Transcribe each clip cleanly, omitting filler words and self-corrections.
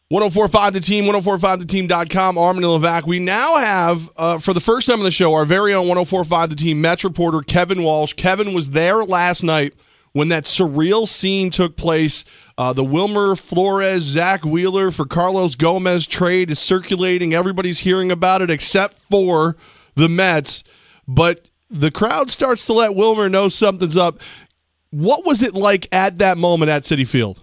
1045 The Team, 1045theteam.com, Armen and Levack. We now have, for the first time on the show, our very own 1045 The Team Mets reporter, Kevin Wallsh. Kevin was there last night when that surreal scene took place. The Wilmer Flores, Zach Wheeler for Carlos Gomez trade is circulating. Everybody's hearing about it except for the Mets. But the crowd starts to let Wilmer know something's up. What was it like at that moment at Citi Field?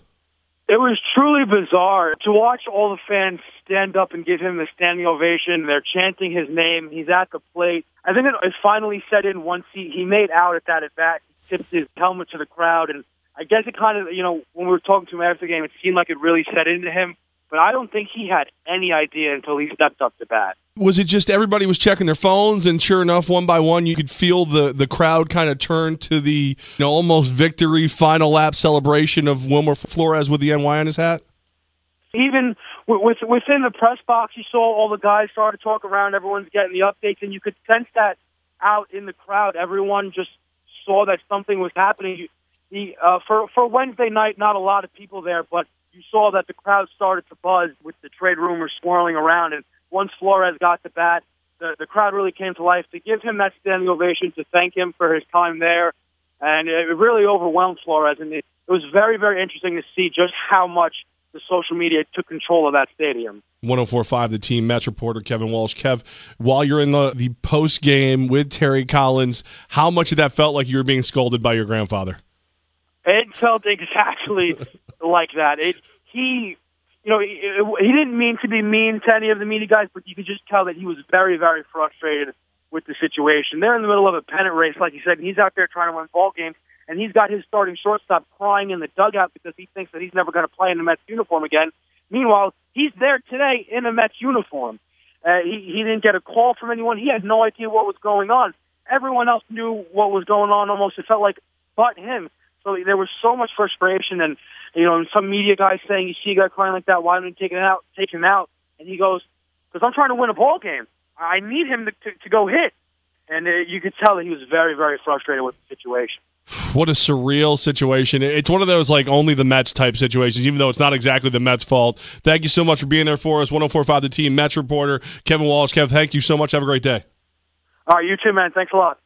It was truly bizarre to watch all the fans stand up and give him the standing ovation. They're chanting his name. He's at the plate. I think it finally set in once he made out at that at-bat. He tipped his helmet to the crowd, and I guess it kind of, when we were talking to him after the game, it seemed like it really set into him. But I don't think he had any idea until he stepped up to bat. Was it just everybody was checking their phones, and sure enough, one by one, you could feel the crowd kind of turn to the almost victory final lap celebration of Wilmer Flores with the NY on his hat? Even within the press box, you saw all the guys started to talk around. Everyone's getting the updates, and you could sense that out in the crowd. Everyone just saw that something was happening. For Wednesday night, not a lot of people there, but you saw that the crowd started to buzz with the trade rumors swirling around, and once Flores got the bat, the crowd really came to life to give him that standing ovation, to thank him for his time there, and it really overwhelmed Flores, and it was very, very interesting to see just how much the social media took control of that stadium. 1045 The Team Mets reporter Kevin Wallsh. Kev, while you're in the post-game with Terry Collins, how much of that felt like you were being scolded by your grandfather? It felt exactly like that. He didn't mean to be mean to any of the media guys, but you could just tell that he was very, very frustrated with the situation. They're in the middle of a pennant race, like you said, and he's out there trying to win ball games, and he's got his starting shortstop crying in the dugout because he thinks that he's never going to play in the Mets uniform again. Meanwhile, he's there today in a Mets uniform. He didn't get a call from anyone. He had no idea what was going on. Everyone else knew what was going on almost, it felt like, but him. So there was so much frustration, and some media guys saying, "You see a guy crying like that? Why don't you take him out?" And he goes, "Because I'm trying to win a ball game. I need him to go hit." And you could tell that he was very, very frustrated with the situation. What a surreal situation. It's one of those like only the Mets type situations, even though it's not exactly the Mets' fault. Thank you so much for being there for us. 1045 The Team Mets reporter Kevin Wallsh. Kev, thank you so much. Have a great day. All right, you too, man. Thanks a lot.